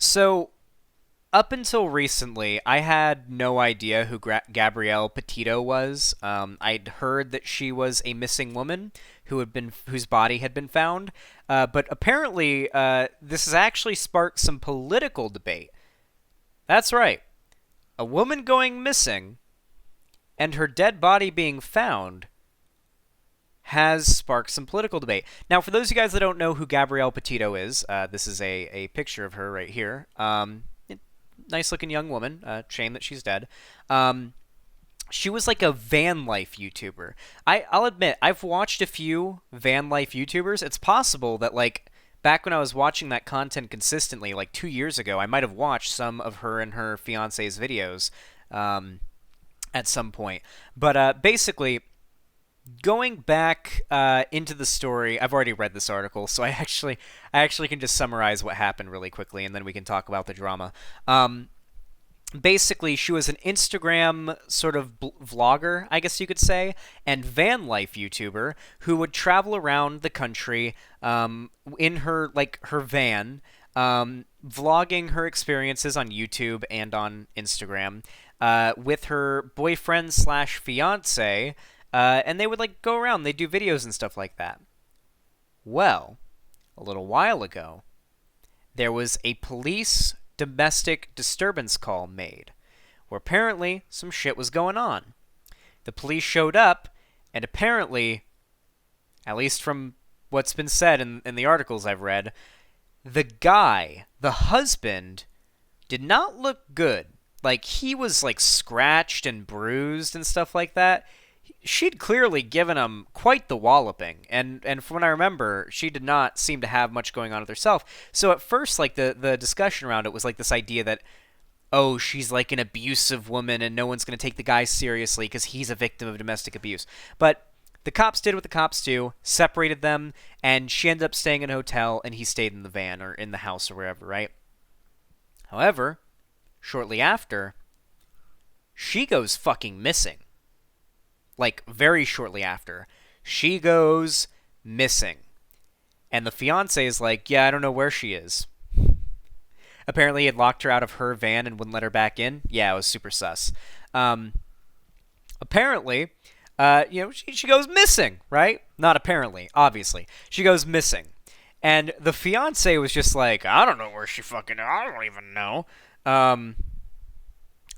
So, up until recently, I had no idea who Gabrielle Petito was. I'd heard that she was a missing woman whose body had been found, but apparently, this has actually sparked some political debate. That's right, a woman going missing and her dead body being found has sparked some political debate. Now, for those of you guys that don't know who Gabrielle Petito is, this is a picture of her right here. Nice looking young woman. Shame that she's dead. She was like a van life YouTuber. I'll admit, I've watched a few van life YouTubers. It's possible that, like, back when I was watching that content consistently, like 2 years ago, I might have watched some of her and her fiance's videos at some point. But basically, going back into the story, I've already read this article, so I actually can just summarize what happened really quickly, and then we can talk about the drama. Basically, she was an Instagram sort of vlogger, I guess you could say, and van life YouTuber who would travel around the country in her van, vlogging her experiences on YouTube and on Instagram with her boyfriend slash fiance, and they would like go around, they do videos and stuff like that. Well, a little while ago, there was a police domestic disturbance call made, where apparently some shit was going on. The police showed up, and apparently, at least from what's been said in the articles I've read, the guy, the husband, did not look good. Like, he was like scratched and bruised and stuff like that. She'd clearly given him quite the walloping, and from what I remember, she did not seem to have much going on with herself. So at first, like, the discussion around it was like this idea that, oh, she's like an abusive woman and no one's going to take the guy seriously because he's a victim of domestic abuse. But the cops did what the cops do, separated them, and she ended up staying in a hotel and he stayed in the van or in the house or wherever, right? However, shortly after, she goes fucking missing. Like, very shortly after, she goes missing. And the fiance is like, yeah, I don't know where she is. Apparently, he had locked her out of her van and wouldn't let her back in. Yeah, it was super sus. Apparently, she goes missing, right? Not apparently, obviously. She goes missing. And the fiance was just like, I don't know where she fucking, I don't even know.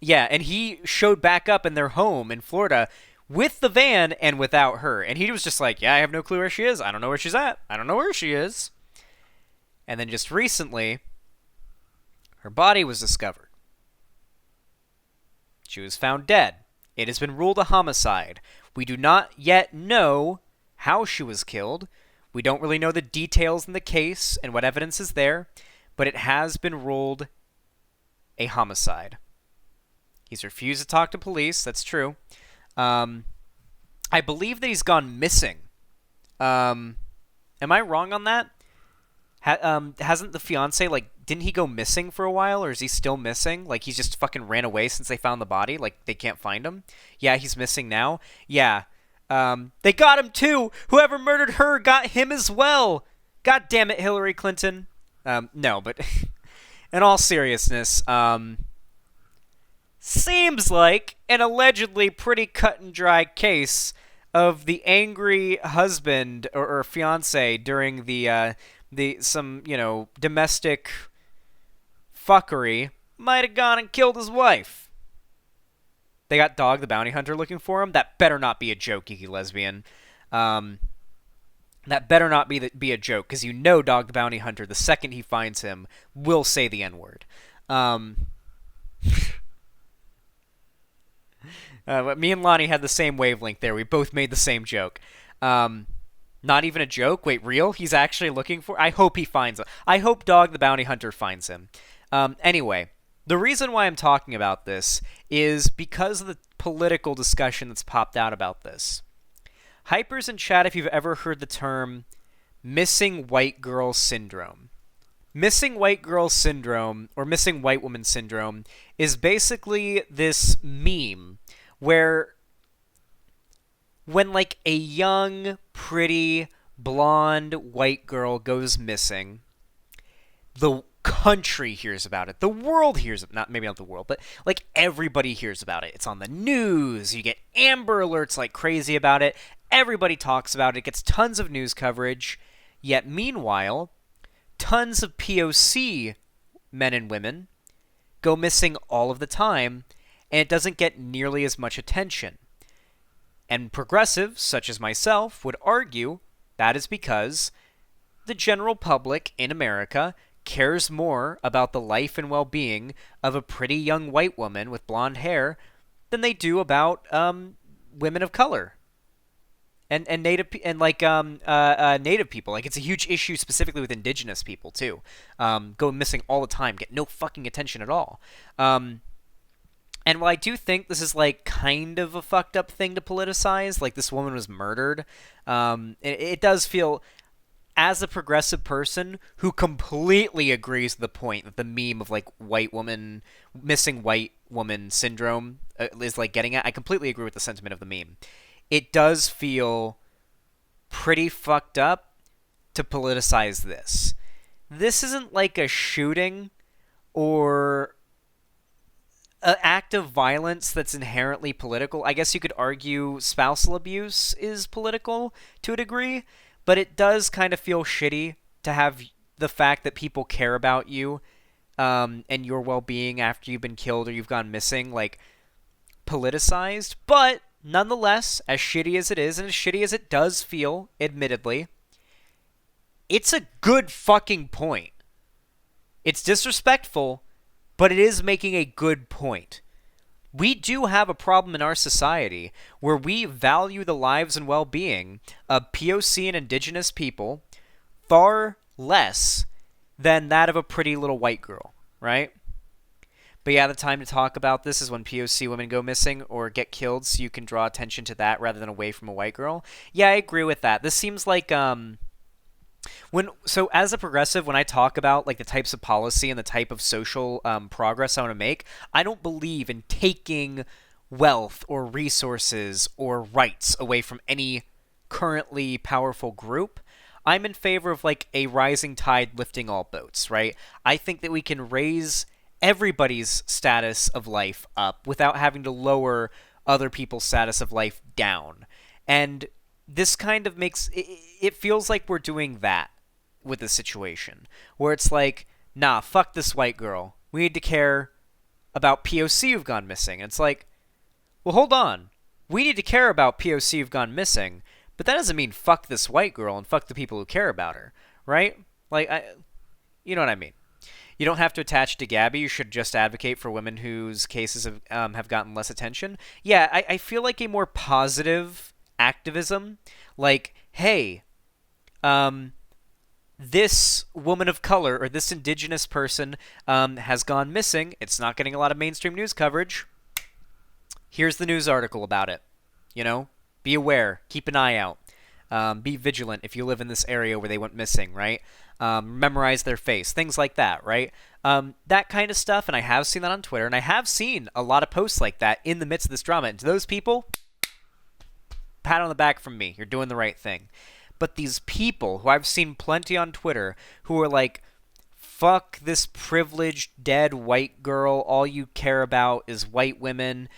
Yeah, and he showed back up in their home in Florida with the van and without her. And he was just like, yeah, I have no clue where she is. I don't know where she's at. I don't know where she is. And then just recently, her body was discovered. She was found dead. It has been ruled a homicide. We do not yet know how she was killed. We don't really know the details in the case and what evidence is there, but it has been ruled a homicide. He's refused to talk to police. That's true. I believe that he's gone missing. Am I wrong on that? Hasn't the fiance, like, didn't he go missing for a while, or is he still missing? Like, he's just fucking ran away since they found the body? Like, they can't find him? Yeah, he's missing now? Yeah. They got him too! Whoever murdered her got him as well! God damn it, Hillary Clinton. No, but in all seriousness, seems like an allegedly pretty cut and dry case of the angry husband or fiance during some domestic fuckery might have gone and killed his wife. They got Dog the Bounty Hunter looking for him. That better not be a joke, geeky lesbian. That better not be a joke, because Dog the Bounty Hunter, the second he finds him, will say the N-word. Me and Lonnie had the same wavelength there. We both made the same joke. Not even a joke? Wait, real? He's actually looking for... I hope he finds him. I hope Dog the Bounty Hunter finds him. Anyway, the reason why I'm talking about this is because of the political discussion that's popped out about this. Hypers in chat, if you've ever heard the term missing white girl syndrome. Missing white girl syndrome, or missing white woman syndrome, is basically this meme where when, like, a young, pretty, blonde white girl goes missing, the country hears about it. The world hears, not maybe not the world, but like everybody hears about it. It's on the news. You get Amber Alerts like crazy about it. Everybody talks about it. It gets tons of news coverage. Yet meanwhile, tons of POC men and women go missing all of the time, and it doesn't get nearly as much attention. And progressives, such as myself, would argue that is because the general public in America cares more about the life and well-being of a pretty young white woman with blonde hair than they do about women of color and native and like native people. Like, it's a huge issue specifically with indigenous people too. Go missing all the time, get no fucking attention at all. And while I do think this is like kind of a fucked up thing to politicize, like this woman was murdered, it does feel, as a progressive person who completely agrees with the point that the meme of like missing white woman syndrome is like getting at, I completely agree with the sentiment of the meme. It does feel pretty fucked up to politicize this. This isn't like a shooting or an act of violence that's inherently political. I guess you could argue spousal abuse is political to a degree, but it does kind of feel shitty to have the fact that people care about you and your well-being after you've been killed or you've gone missing, like, politicized. But nonetheless, as shitty as it is, and as shitty as it does feel, admittedly, it's a good fucking point. It's disrespectful, but it is making a good point. We do have a problem in our society where we value the lives and well-being of POC and indigenous people far less than that of a pretty little white girl, right? But yeah, the time to talk about this is when POC women go missing or get killed, so you can draw attention to that rather than away from a white girl. Yeah, I agree with that. This seems like so as a progressive, when I talk about like the types of policy and the type of social progress I want to make, I don't believe in taking wealth or resources or rights away from any currently powerful group. I'm in favor of like a rising tide lifting all boats, right? I think that we can raise everybody's status of life up without having to lower other people's status of life down. And this kind of makes it feels like we're doing that with the situation, where it's like, nah, fuck this white girl. We need to care about POC who've gone missing. And it's like, well, hold on. We need to care about POC who've gone missing, but that doesn't mean fuck this white girl and fuck the people who care about her, right? Like, you know what I mean. You don't have to attach to Gabby. You should just advocate for women whose cases have gotten less attention. Yeah, I feel like a more positive activism, like, hey, this woman of color or this indigenous person has gone missing. It's not getting a lot of mainstream news coverage. Here's the news article about it. You know, be aware, keep an eye out, be vigilant if you live in this area where they went missing, right? Memorize their face, things like that, right? That kind of stuff, and I have seen that on Twitter, and I have seen a lot of posts like that in the midst of this drama. And to those people, pat on the back from me. You're doing the right thing. But these people, who I've seen plenty on Twitter, who are like, fuck this privileged dead white girl, all you care about is white women,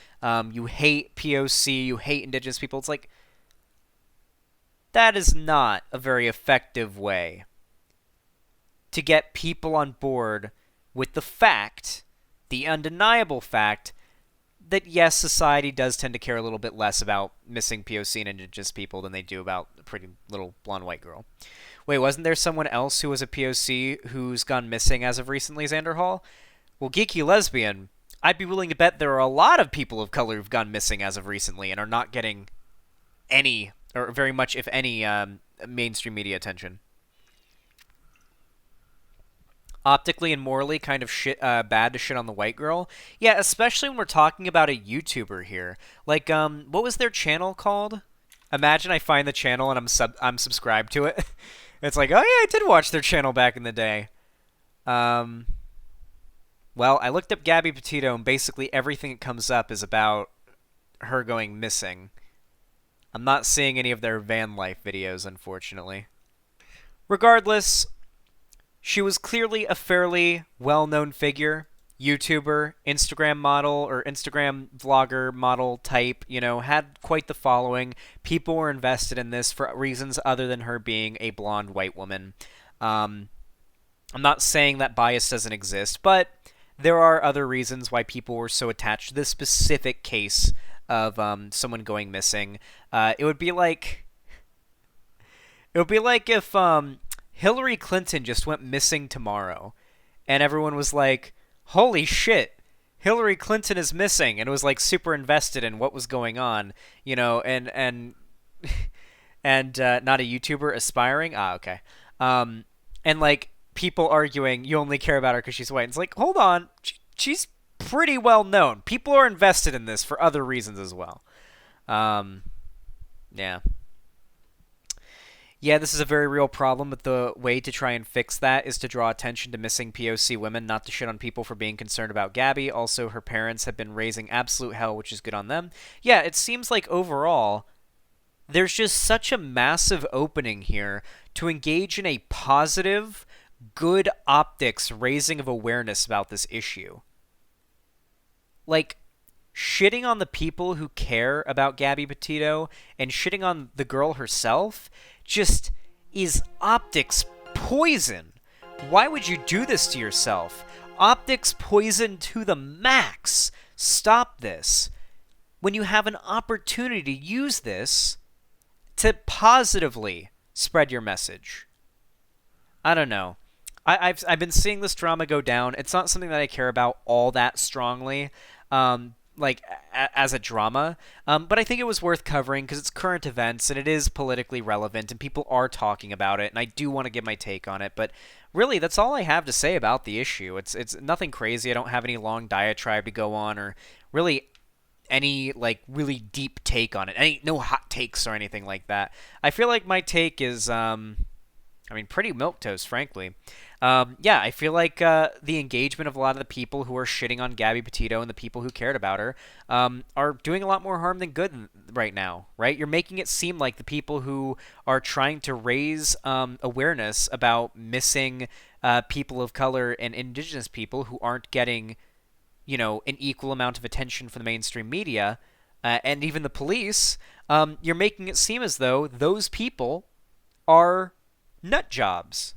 you hate POC, you hate indigenous people. It's like, that is not a very effective way to get people on board with the fact, the undeniable fact, that yes, society does tend to care a little bit less about missing POC and indigenous people than they do about a pretty little blonde white girl. Wait, wasn't there someone else who was a POC who's gone missing as of recently, Xander Hall? Well, Geeky Lesbian, I'd be willing to bet there are a lot of people of color who've gone missing as of recently and are not getting any, or very much, if any, mainstream media attention. Optically and morally kind of bad to shit on the white girl. Yeah, especially when we're talking about a YouTuber here. Like, what was their channel called? Imagine I find the channel and I'm subscribed to it. It's like, oh yeah, I did watch their channel back in the day. Well, I looked up Gabby Petito, and basically everything that comes up is about her going missing. I'm not seeing any of their van life videos, unfortunately. Regardless, She was clearly a fairly well-known figure, YouTuber, Instagram model, or Instagram vlogger model type, had quite the following. People were invested in this for reasons other than her being a blonde white woman. Um, I'm not saying that bias doesn't exist, but there are other reasons why people were so attached to this specific case of someone going missing. It would be like if Hillary Clinton just went missing tomorrow, and everyone was like, "Holy shit, Hillary Clinton is missing," and it was like super invested in what was going on, and and not a YouTuber aspiring. Okay, and like people arguing you only care about her because she's white. It's like, hold on, she's pretty well known. People are invested in this for other reasons as well. Yeah. Yeah, this is a very real problem, but the way to try and fix that is to draw attention to missing POC women, not to shit on people for being concerned about Gabby. Also, her parents have been raising absolute hell, which is good on them. Yeah, it seems like overall, there's just such a massive opening here to engage in a positive, good optics raising of awareness about this issue. Like, shitting on the people who care about Gabby Petito and shitting on the girl herself just is optics poison. Why would you do this to yourself? Optics poison to the max. Stop this. When you have an opportunity to use this to positively spread your message. I don't know. I've been seeing this drama go down. It's not something that I care about all that strongly. As a drama, but I think it was worth covering because it's current events and it is politically relevant and people are talking about it, and I do want to give my take on it. But really, that's all I have to say about the issue. It's nothing crazy. I don't have any long diatribe to go on or really any like really deep take on it. No hot takes or anything like that. I feel like my take is pretty milquetoast, frankly. Yeah, I feel like the engagement of a lot of the people who are shitting on Gabby Petito and the people who cared about her are doing a lot more harm than good right now, right? You're making it seem like the people who are trying to raise awareness about missing people of color and indigenous people who aren't getting, an equal amount of attention from the mainstream media and even the police, you're making it seem as though those people are nut jobs.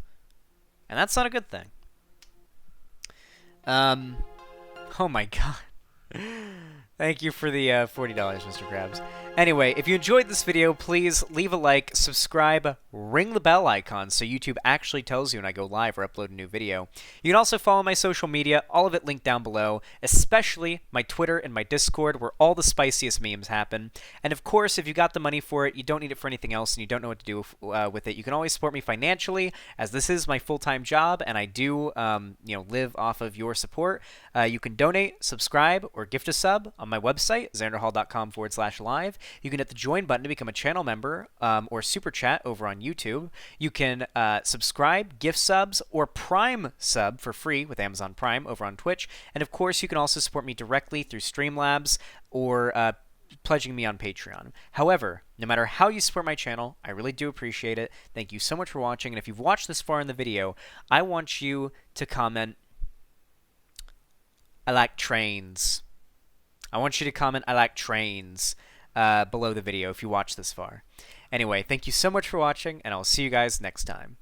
And that's not a good thing. Oh my god. Thank you for the $40, Mr. Krabs. Anyway, if you enjoyed this video, please leave a like, subscribe, ring the bell icon so YouTube actually tells you when I go live or upload a new video. You can also follow my social media, all of it linked down below, especially my Twitter and my Discord where all the spiciest memes happen. And of course, if you got the money for it, you don't need it for anything else, and you don't know what to do with it, you can always support me financially, as this is my full-time job, and I do, live off of your support. You can donate, subscribe, or gift a sub on my website, xanderhall.com/live. You can hit the join button to become a channel member or super chat over on YouTube. You can subscribe, gift subs, or Prime sub for free with Amazon Prime over on Twitch. And of course, you can also support me directly through Streamlabs or pledging me on Patreon. However, no matter how you support my channel, I really do appreciate it. Thank you so much for watching. And if you've watched this far in the video, I want you to comment, "I like trains." I want you to comment, "I like trains," below the video if you watch this far. Anyway, thank you so much for watching, and I'll see you guys next time.